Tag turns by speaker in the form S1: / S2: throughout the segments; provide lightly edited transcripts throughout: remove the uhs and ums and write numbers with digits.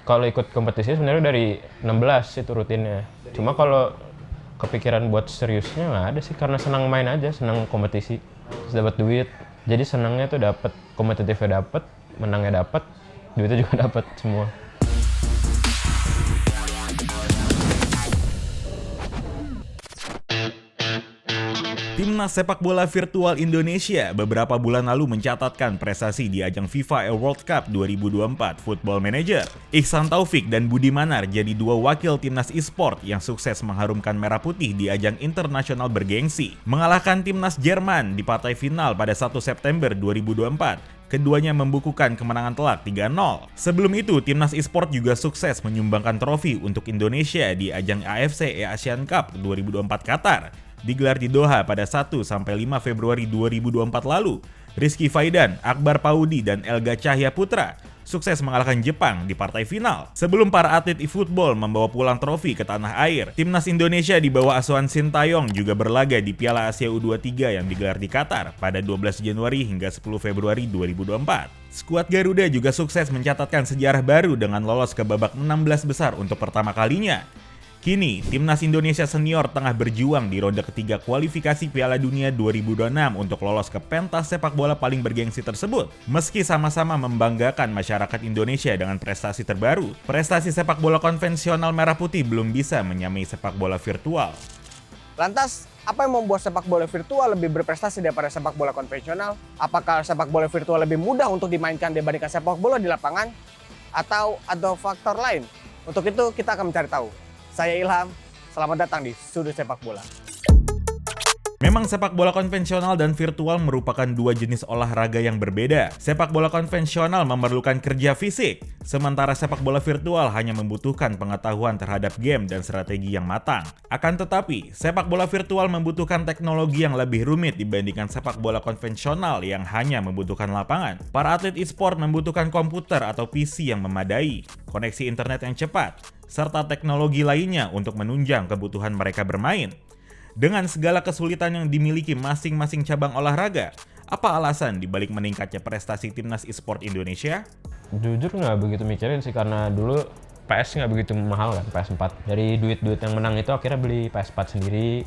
S1: Kalau ikut kompetisi sebenarnya dari 16 itu rutinnya. Cuma kalau kepikiran buat seriusnya nggak ada sih, karena senang main aja, senang kompetisi, terus dapat duit. Jadi senangnya tuh dapat, kompetitifnya dapat, menangnya dapat, duitnya juga dapat semua.
S2: Timnas sepak bola virtual Indonesia beberapa bulan lalu mencatatkan prestasi di ajang FIFA World Cup 2024 Football Manager. Ihsan Taufik dan Budi Manar jadi dua wakil timnas e-sport yang sukses mengharumkan merah putih di ajang internasional bergengsi. Mengalahkan timnas Jerman di partai final pada 1 September 2024. Keduanya membukukan kemenangan telak 3-0. Sebelum itu, timnas e-sport juga sukses menyumbangkan trofi untuk Indonesia di ajang AFC Asian Cup 2024 Qatar. Digelar di Doha pada 1-5 Februari 2024 lalu. Rizky Faidan, Akbar Paudi, dan Elga Cahya Putra sukses mengalahkan Jepang di partai final. Sebelum para atlet e-football membawa pulang trofi ke tanah air, timnas Indonesia di bawah asuhan Sintayong juga berlaga di Piala Asia U23 yang digelar di Qatar pada 12 Januari hingga 10 Februari 2024. Skuad Garuda juga sukses mencatatkan sejarah baru dengan lolos ke babak 16 besar untuk pertama kalinya. Kini, timnas Indonesia senior tengah berjuang di ronde ketiga kualifikasi Piala Dunia 2026 untuk lolos ke pentas sepak bola paling bergengsi tersebut. Meski sama-sama membanggakan masyarakat Indonesia dengan prestasi terbaru, prestasi sepak bola konvensional merah putih belum bisa menyamai sepak bola virtual.
S3: Lantas, apa yang membuat sepak bola virtual lebih berprestasi daripada sepak bola konvensional? Apakah sepak bola virtual lebih mudah untuk dimainkan dibandingkan sepak bola di lapangan? Atau ada faktor lain? Untuk itu, kita akan mencari tahu. Saya Ilham, selamat datang di Sudut Sepak Bola.
S2: Memang sepak bola konvensional dan virtual merupakan dua jenis olahraga yang berbeda. Sepak bola konvensional memerlukan kerja fisik, sementara sepak bola virtual hanya membutuhkan pengetahuan terhadap game dan strategi yang matang. Akan tetapi, sepak bola virtual membutuhkan teknologi yang lebih rumit dibandingkan sepak bola konvensional yang hanya membutuhkan lapangan. Para atlet e-sport membutuhkan komputer atau PC yang memadai, koneksi internet yang cepat, serta teknologi lainnya untuk menunjang kebutuhan mereka bermain. Dengan segala kesulitan yang dimiliki masing-masing cabang olahraga, apa alasan dibalik meningkatnya prestasi timnas e-sport Indonesia?
S1: Jujur nggak begitu mikirin sih, karena dulu PS nggak begitu mahal kan, PS4. Dari duit-duit yang menang itu akhirnya beli PS4 sendiri.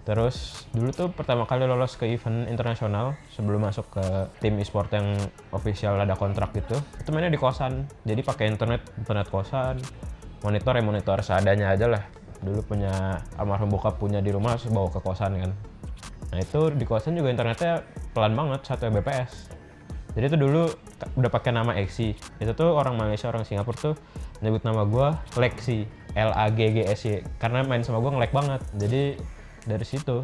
S1: Terus dulu tuh pertama kali lolos ke event internasional sebelum masuk ke tim e-sport yang official ada kontrak gitu. Itu mainnya di kosan, jadi pakai internet kosan, monitor seadanya aja lah. Dulu punya almarhum bokap punya di rumah, terus bawa ke kosan kan. Nah itu di kosan juga internetnya pelan banget, 1 Mbps. Jadi itu dulu udah pakai nama Exi. Itu tuh orang Malaysia, orang Singapura tuh nyebut nama gue Lexi, Laggsy, karena main sama gue nge-lag banget. Jadi dari situ.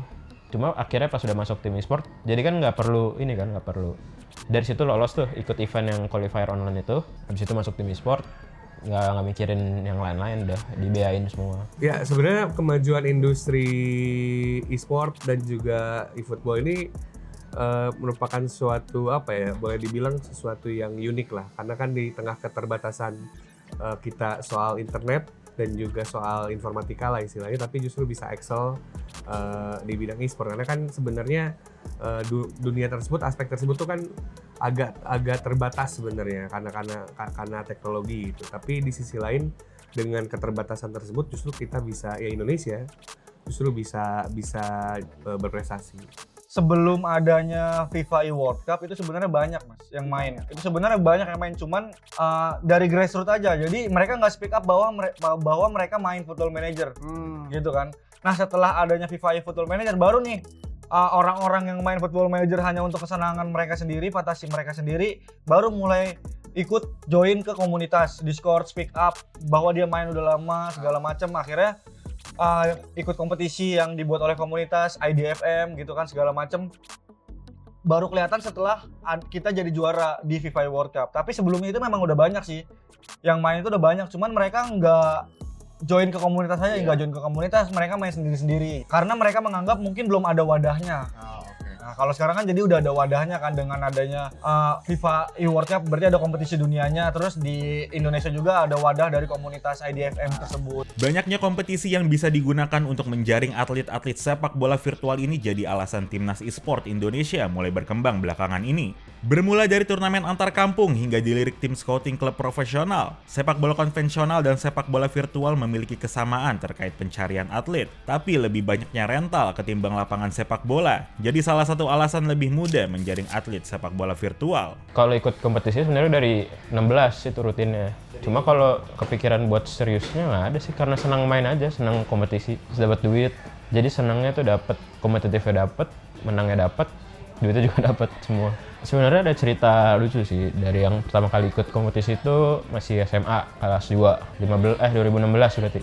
S1: Cuma akhirnya pas udah masuk tim e-sport, jadi kan nggak perlu. Dari situ lolos tuh, ikut event yang qualifier online itu. Habis itu masuk tim e-sport. Nggak mikirin yang lain-lain, udah dibiayain semua.
S4: Ya sebenarnya kemajuan industri e-sport dan juga e-football ini merupakan suatu boleh dibilang sesuatu yang unik lah, karena kan di tengah keterbatasan kita soal internet dan juga soal informatika lah istilahnya, tapi justru bisa excel di bidang e-sport, karena kan sebenarnya dunia tersebut, aspek tersebut tuh kan agak terbatas sebenarnya karena teknologi itu. Tapi di sisi lain dengan keterbatasan tersebut justru kita bisa, ya Indonesia justru bisa berprestasi.
S5: Sebelum adanya FIFA World Cup itu sebenarnya banyak mas yang main. Itu sebenarnya banyak yang main, cuman dari grassroots aja. Jadi mereka nggak speak up bahwa mereka main Football Manager, gitu kan. Nah setelah adanya FIFA Football Manager baru nih orang-orang yang main Football Manager hanya untuk kesenangan mereka sendiri, fantasi mereka sendiri, baru mulai ikut join ke komunitas Discord, speak up bahwa dia main udah lama segala macam. Akhirnya ikut kompetisi yang dibuat oleh komunitas IDFM gitu kan, segala macam. Baru kelihatan setelah kita jadi juara di FIFA World Cup. Tapi sebelumnya itu memang udah banyak sih yang main, itu udah banyak, cuman mereka nggak join ke komunitas aja, nggak join ke komunitas, mereka main sendiri-sendiri karena mereka menganggap mungkin belum ada wadahnya. Nah kalau sekarang kan jadi udah ada wadahnya kan, dengan adanya FIFA World Cup berarti ada kompetisi dunianya, terus di Indonesia juga ada wadah dari komunitas IDFM tersebut.
S2: Banyaknya kompetisi yang bisa digunakan untuk menjaring atlet-atlet sepak bola virtual ini jadi alasan timnas e-sport Indonesia mulai berkembang belakangan ini. Bermula dari turnamen antar kampung hingga dilirik tim scouting klub profesional, sepak bola konvensional dan sepak bola virtual memiliki kesamaan terkait pencarian atlet, tapi lebih banyaknya rental ketimbang lapangan sepak bola. Jadi salah satu alasan lebih mudah menjaring atlet sepak bola virtual.
S1: Kalau ikut kompetisi sebenarnya dari 16 itu rutinnya. Cuma kalau kepikiran buat seriusnya nggak ada sih, karena senang main aja, senang kompetisi, terus dapat duit. Jadi senangnya tuh dapat, kompetitifnya dapat, menangnya dapat, duitnya juga dapat semua. Sebenarnya ada cerita lucu sih, dari yang pertama kali ikut kompetisi itu masih SMA kelas 2, 2016 berarti.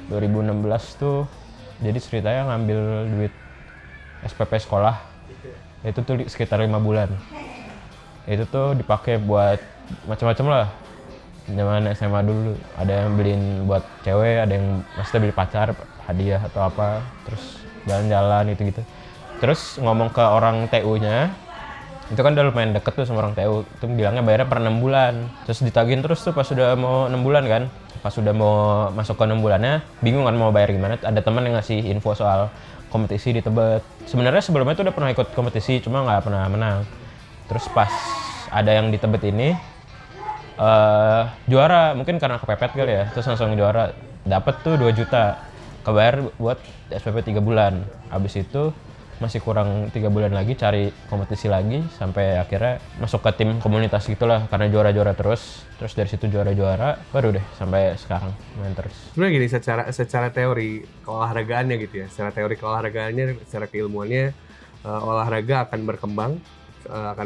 S1: 2016 tuh jadi ceritanya ngambil duit SPP sekolah. Itu tuh sekitar 5 bulan. Itu tuh dipakai buat macam-macam lah. Zaman SMA dulu ada yang beliin buat cewek, ada yang maksudnya beli pacar, hadiah atau apa, terus jalan-jalan gitu-gitu. Terus ngomong ke orang TU-nya, itu kan udah lumayan deket tuh sama orang TU, itu bilangnya bayarnya per 6 bulan. Terus ditagih terus tuh pas sudah mau 6 bulan kan. Pas sudah mau masuk ke 6 bulannya, bingung kan mau bayar gimana. Ada teman yang ngasih info soal kompetisi di Tebet. Sebenarnya sebelumnya tuh udah pernah ikut kompetisi, cuma nggak pernah menang. Terus pas ada yang di Tebet ini, juara, mungkin karena kepepet kali ya, terus langsung juara. Dapat tuh 2 juta, kebayar buat SPP 3 bulan. Habis itu masih kurang 3 bulan lagi cari kompetisi lagi sampai akhirnya masuk ke tim komunitas gitulah, karena juara-juara terus dari situ juara-juara baru deh sampai sekarang main terus.
S4: Sebenarnya gini, secara teori keolahragaannya gitu ya, secara teori keolahragaannya, secara keilmuannya, olahraga akan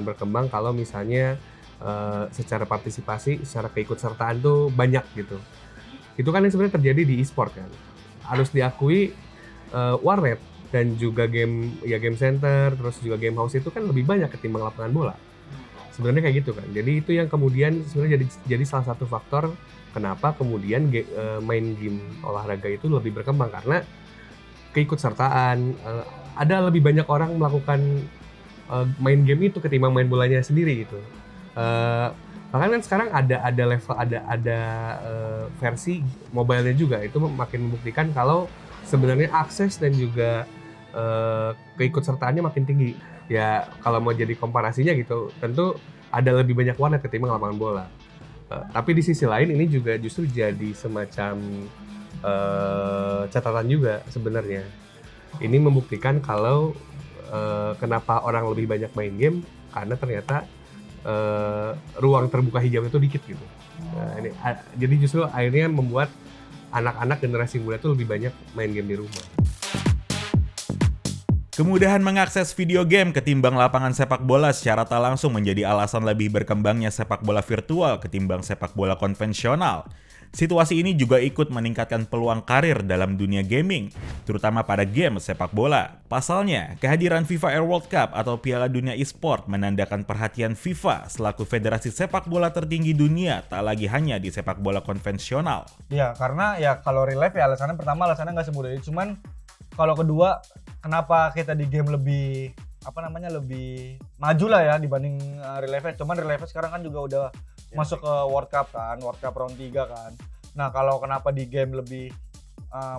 S4: berkembang kalau misalnya secara partisipasi, secara keikutsertaan tuh banyak gitu. Itu kan yang sebenarnya terjadi di e-sport kan. Harus diakui warnet dan juga game center, terus juga game house itu kan lebih banyak ketimbang lapangan bola. Sebenarnya kayak gitu kan. Jadi itu yang kemudian sebenarnya jadi salah satu faktor kenapa kemudian main game olahraga itu lebih berkembang, karena keikutsertaan, ada lebih banyak orang melakukan main game itu ketimbang main bolanya sendiri gitu. Bahkan kan sekarang ada level, ada versi mobile-nya juga, itu makin membuktikan kalau sebenarnya akses dan juga keikutsertaannya makin tinggi. Ya kalau mau jadi komparasinya gitu, tentu ada lebih banyak warnet ketimbang lapangan bola. Tapi di sisi lain ini juga justru jadi semacam catatan juga sebenarnya. Ini membuktikan kalau kenapa orang lebih banyak main game, karena ternyata ruang terbuka hijau itu dikit gitu. Jadi justru akhirnya membuat anak-anak generasi muda itu lebih banyak main game di rumah.
S2: Kemudahan mengakses video game ketimbang lapangan sepak bola secara tak langsung menjadi alasan lebih berkembangnya sepak bola virtual ketimbang sepak bola konvensional. Situasi ini juga ikut meningkatkan peluang karir dalam dunia gaming, terutama pada game sepak bola. Pasalnya, kehadiran FIFA Air World Cup atau Piala Dunia e-sport menandakan perhatian FIFA selaku federasi sepak bola tertinggi dunia, tak lagi hanya di sepak bola konvensional.
S5: Ya, karena ya kalau real life ya alasannya nggak semudah itu. Cuman kalau kedua, kenapa kita di game lebih lebih maju lah ya dibanding real life. Cuman real life sekarang kan juga udah masuk ke World Cup kan, World Cup round 3 kan. Nah, kalau kenapa di game lebih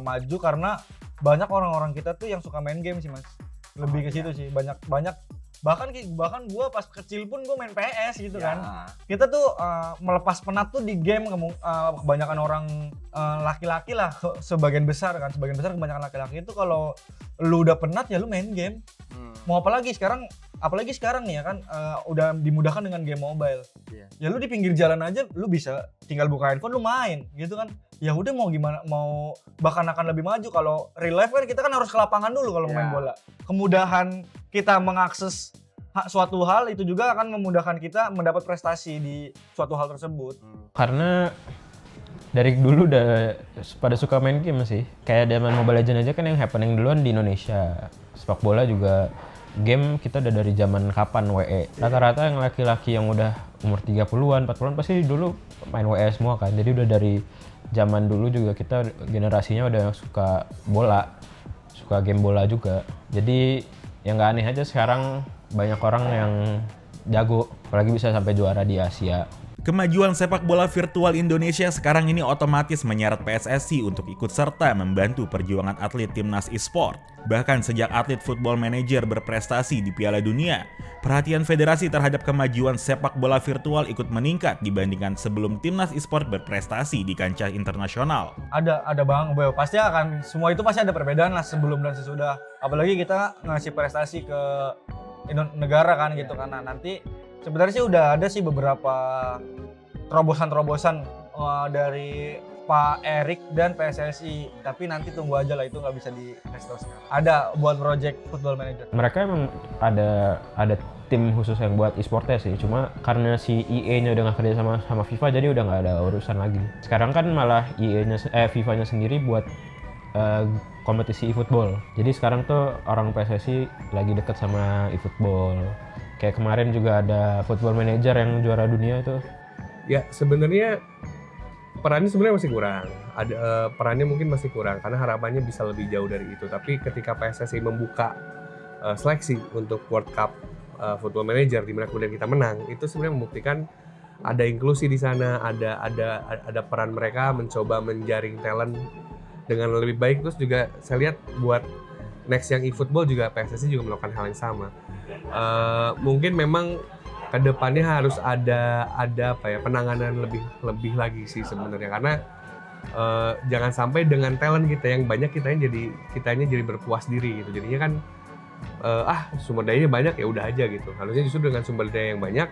S5: maju, karena banyak orang-orang kita tuh yang suka main game sih, Mas. Lebih ke situ sih, banyak bahkan gue pas kecil pun gue main PS gitu kan. Kita tuh melepas penat tuh di game. Kebanyakan orang laki-laki lah, sebagian besar kebanyakan laki-laki itu kalau lu udah penat ya lu main game. Mau apalagi sekarang nih ya kan, udah dimudahkan dengan game mobile. Ya lu di pinggir jalan aja lu bisa tinggal buka handphone lu main gitu kan. Ya udah mau gimana, mau bahkan akan lebih maju. Kalau real life kan kita kan harus ke lapangan dulu kalau main bola. Kemudahan kita mengakses suatu hal itu juga akan memudahkan kita mendapat prestasi di suatu hal tersebut.
S1: Karena dari dulu udah pada suka main game sih. Kayak zaman Mobile Legends aja kan yang happening duluan di Indonesia. Sepak bola juga game kita udah dari zaman kapan WE. Rata-rata yang laki-laki yang udah umur 30-an, 40-an pasti dulu main WE semua kan. Jadi udah dari zaman dulu juga kita generasinya udah suka bola, suka game bola juga. Jadi yang nggak aneh aja sekarang banyak orang yang jago, apalagi bisa sampai juara di Asia.
S2: Kemajuan sepak bola virtual Indonesia sekarang ini otomatis menyeret PSSI untuk ikut serta membantu perjuangan atlet timnas e-sport. Bahkan sejak atlet Football Manager berprestasi di Piala Dunia, perhatian federasi terhadap kemajuan sepak bola virtual ikut meningkat dibandingkan sebelum timnas e-sport berprestasi di kancah internasional.
S5: Ada Bang Boyo, pasti akan semua itu pasti ada perbedaan lah sebelum dan sesudah. Apalagi kita ngasih prestasi ke negara kan gitu, karena nanti sebenarnya sih udah ada sih beberapa terobosan-terobosan dari Pak Erik dan PSSI, tapi nanti tunggu aja lah, itu nggak bisa dikasih tahu sekarang. Ada buat project Football Manager.
S1: Mereka emang ada tim khusus yang buat e-sportnya sih, cuma karena si EA-nya udah nggak kerja sama FIFA, jadi udah nggak ada urusan lagi. Sekarang kan malah FIFA-nya sendiri buat kompetisi e-football. Jadi sekarang tuh orang PSSI lagi deket sama e-football. Kayak kemarin juga ada Football Manager yang juara dunia itu.
S4: Ya sebenarnya perannya sebenarnya masih kurang. Perannya mungkin masih kurang karena harapannya bisa lebih jauh dari itu. Tapi ketika PSSI membuka seleksi untuk World Cup Football Manager di mana kemudian kita menang, itu sebenarnya membuktikan ada inklusi di sana, ada peran mereka mencoba menjaring talent dengan lebih baik. Terus juga saya lihat buat next yang e-football juga PSSI juga melakukan hal yang sama. Mungkin memang kedepannya harus ada apa ya, penanganan lebih lagi sih sebenarnya, karena jangan sampai dengan talent kita yang banyak kitanya jadi berpuas diri gitu. Jadinya kan sumber dayanya banyak ya udah aja gitu. Harusnya justru dengan sumber daya yang banyak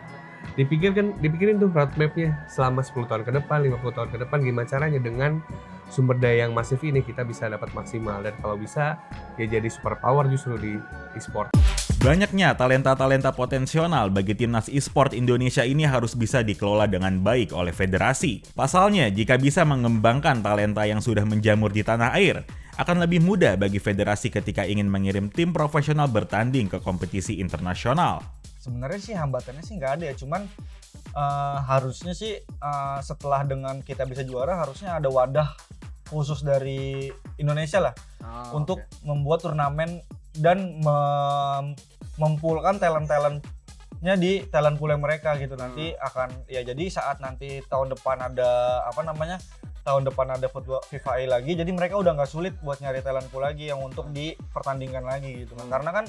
S4: dipikirin tuh roadmap-nya selama 10 tahun ke depan, 50 tahun ke depan, gimana caranya dengan sumber daya yang masif ini kita bisa dapat maksimal, dan kalau bisa ya jadi super power justru di e-sport.
S2: Banyaknya talenta-talenta potensial bagi timnas e-sport Indonesia ini harus bisa dikelola dengan baik oleh federasi. Pasalnya, jika bisa mengembangkan talenta yang sudah menjamur di tanah air, akan lebih mudah bagi federasi ketika ingin mengirim tim profesional bertanding ke kompetisi internasional.
S5: Sebenarnya sih hambatannya sih nggak ada ya, cuman harusnya sih setelah dengan kita bisa juara harusnya ada wadah khusus dari Indonesia lah untuk membuat turnamen dan mempulkan talent-talentnya di talent pool mereka gitu. Nanti akan ya, jadi saat nanti tahun depan ada football FIFA lagi, jadi mereka udah nggak sulit buat nyari talent pool lagi yang untuk dipertandingkan lagi gitu kan. Karena kan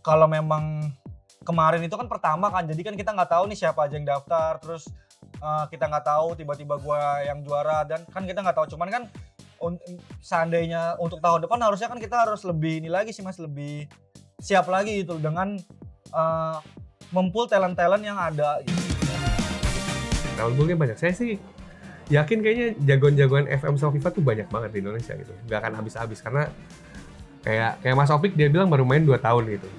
S5: kalau memang kemarin itu kan pertama kan, jadi kan kita nggak tahu nih siapa aja yang daftar, terus kita nggak tahu tiba-tiba gua yang juara, dan kan kita nggak tahu. Cuman kan seandainya untuk tahun depan harusnya kan kita harus lebih ini lagi sih Mas, lebih siap lagi gitu dengan mempul talent-talent yang ada gitu.
S4: Talent poolnya banyak. Saya sih yakin kayaknya jagoan-jagoan FM sama FIFA tuh banyak banget di Indonesia gitu. Nggak akan habis-habis karena kayak Mas Opik dia bilang baru main 2 tahun gitu.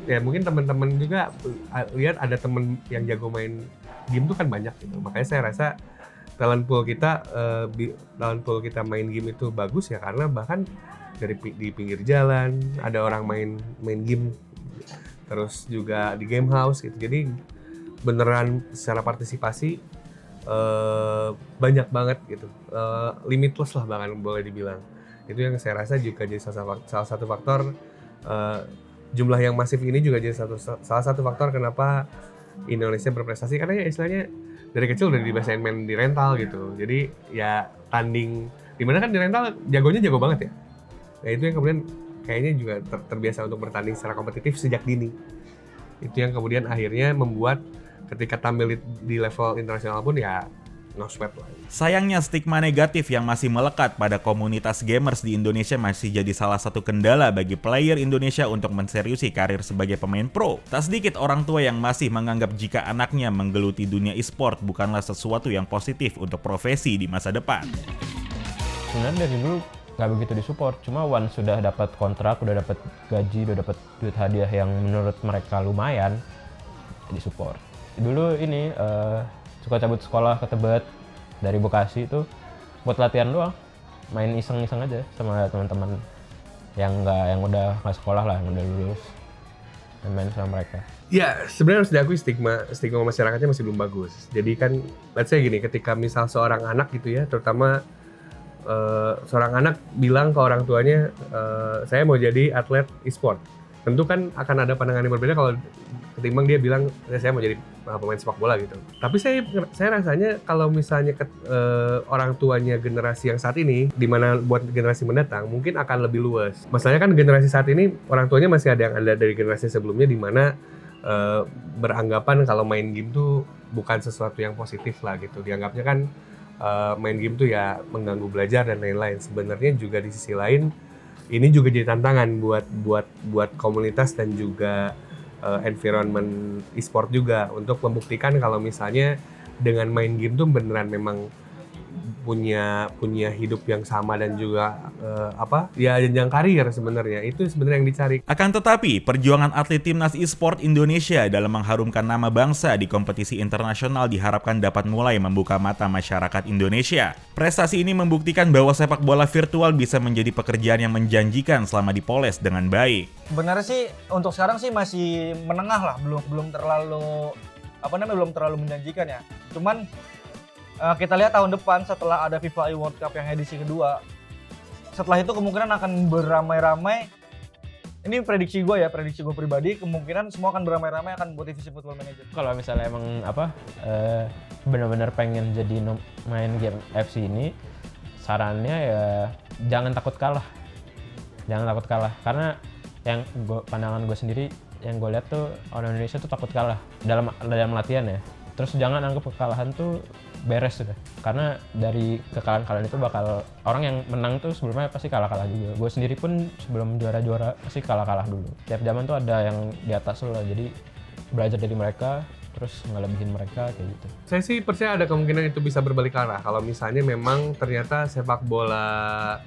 S4: Ya mungkin teman-teman juga lihat ada temen yang jago main game tuh kan banyak gitu. Makanya saya rasa talent pool kita main game itu bagus ya, karena bahkan di pinggir jalan ada orang main game, terus juga di game house gitu. Jadi beneran secara partisipasi banyak banget gitu, limitless lah bahkan boleh dibilang. Itu yang saya rasa juga jadi salah satu faktor, jumlah yang masif ini juga jadi salah satu faktor kenapa Indonesia berprestasi, karena ya istilahnya dari kecil udah dibiasain main di rental gitu. Jadi ya tanding dimana kan di rental jagonya jago banget ya. Nah itu yang kemudian kayaknya juga terbiasa untuk bertanding secara kompetitif sejak dini. Itu yang kemudian akhirnya membuat ketika tampil di level internasional pun ya no sweat lah.
S2: Sayangnya stigma negatif yang masih melekat pada komunitas gamers di Indonesia masih jadi salah satu kendala bagi player Indonesia untuk menseriusi karir sebagai pemain pro. Tak sedikit orang tua yang masih menganggap jika anaknya menggeluti dunia e-sport bukanlah sesuatu yang positif untuk profesi di masa depan.
S1: Sebenarnya dari dulu nggak begitu disupport, cuma once sudah dapat kontrak, udah dapat gaji, udah dapat duit hadiah yang menurut mereka lumayan, disupport. Dulu ini suka cabut sekolah ke Tebet dari Bekasi itu buat latihan doang, main iseng-iseng aja sama teman-teman yang udah nggak sekolah lah, yang udah lulus, dan main sama mereka.
S4: Ya sebenarnya harus diakui stigma masyarakatnya masih belum bagus. Jadi kan let's say gini, ketika misal seorang anak gitu ya, terutama seorang anak bilang ke orang tuanya, saya mau jadi atlet e-sport, tentu kan akan ada pandangan yang berbeda kalau ketimbang dia bilang saya mau jadi pemain sepak bola gitu. Tapi saya rasanya kalau misalnya orang tuanya generasi yang saat ini, di mana buat generasi mendatang mungkin akan lebih luas. Masalahnya kan generasi saat ini orang tuanya masih ada yang ada dari generasi sebelumnya, di mana beranggapan kalau main game tuh bukan sesuatu yang positif lah gitu. Dianggapnya kan main game tuh ya mengganggu belajar dan lain-lain. Sebenarnya juga di sisi lain ini juga jadi tantangan buat komunitas dan juga environment e-sport juga untuk membuktikan kalau misalnya dengan main game tuh beneran memang punya hidup yang sama dan juga jenjang karir sebenarnya. Itu sebenarnya yang dicari.
S2: Akan tetapi, perjuangan atlet timnas e-sport Indonesia dalam mengharumkan nama bangsa di kompetisi internasional diharapkan dapat mulai membuka mata masyarakat Indonesia. Prestasi ini membuktikan bahwa sepak bola virtual bisa menjadi pekerjaan yang menjanjikan selama dipoles dengan baik.
S5: Sebenarnya sih untuk sekarang sih masih menengah lah, belum terlalu menjanjikan ya. Cuman kita lihat tahun depan setelah ada FIFA World Cup yang edisi kedua, setelah itu kemungkinan akan beramai-ramai. Ini prediksi gue pribadi, kemungkinan semua akan beramai-ramai akan buat divisi Football Manager.
S1: Kalau misalnya emang benar-benar pengen jadi main game FC ini, sarannya ya jangan takut kalah. Karena pandangan gue sendiri, yang gue lihat tuh orang Indonesia tuh takut kalah dalam latihan ya. Terus jangan anggap kekalahan tuh beres sudah, karena dari kekalahan-kekalahan itu bakal orang yang menang tuh sebelumnya pasti kalah-kalah juga. Gue sendiri pun sebelum juara-juara pasti kalah-kalah dulu. Tiap zaman tuh ada yang di atas lo lah, jadi belajar dari mereka terus ngelebihin mereka kayak gitu.
S4: Saya sih percaya ada kemungkinan itu bisa berbalik arah kalau misalnya memang ternyata sepak bola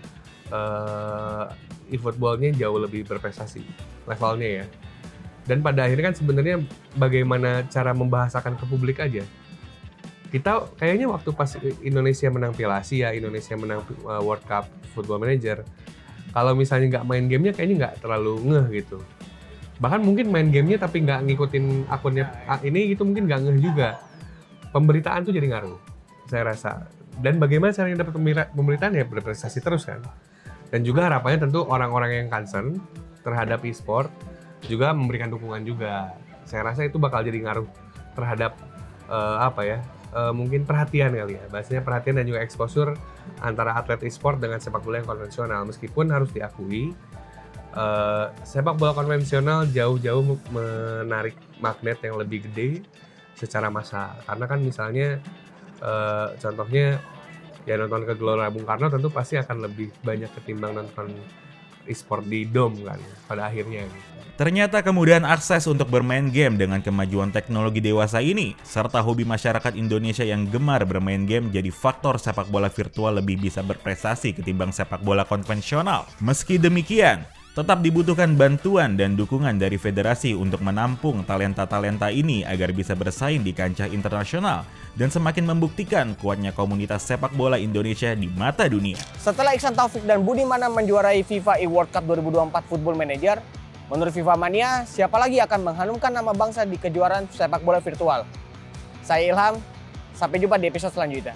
S4: e-footballnya jauh lebih berprestasi levelnya ya. Dan pada akhirnya kan sebenarnya bagaimana cara membahasakan ke publik aja. Kita kayaknya waktu pas Indonesia menang Piala Asia, Indonesia menang World Cup Football Manager, kalau misalnya nggak main gamenya kayaknya nggak terlalu ngeh gitu. Bahkan mungkin main gamenya tapi nggak ngikutin akunnya ini gitu mungkin nggak ngeh juga. Pemberitaan tuh jadi ngaruh, saya rasa. Dan bagaimana caranya dapat pemberitaan ya berprestasi terus kan. Dan juga harapannya tentu orang-orang yang concern terhadap e-sport juga memberikan dukungan juga. Saya rasa itu bakal jadi ngaruh terhadap mungkin perhatian kali ya, bahasanya perhatian dan juga exposure antara atlet e-sport dengan sepak bola yang konvensional. Meskipun harus diakui sepak bola konvensional jauh-jauh menarik magnet yang lebih gede secara massal. Karena kan misalnya contohnya ya nonton ke Gelora Bung Karno tentu pasti akan lebih banyak ketimbang nonton e-sport di Dome kan pada akhirnya gitu.
S2: Ternyata kemudahan akses untuk bermain game dengan kemajuan teknologi dewasa ini, serta hobi masyarakat Indonesia yang gemar bermain game jadi faktor sepak bola virtual lebih bisa berprestasi ketimbang sepak bola konvensional. Meski demikian, tetap dibutuhkan bantuan dan dukungan dari federasi untuk menampung talenta-talenta ini agar bisa bersaing di kancah internasional dan semakin membuktikan kuatnya komunitas sepak bola Indonesia di mata dunia.
S3: Setelah Ihsan Taufik dan Budi Mana menjuarai FIFA World Cup 2024 Football Manager, menurut FIFA Mania, siapa lagi akan mengharumkan nama bangsa di kejuaraan sepak bola virtual? Saya Ilham, sampai jumpa di episode selanjutnya.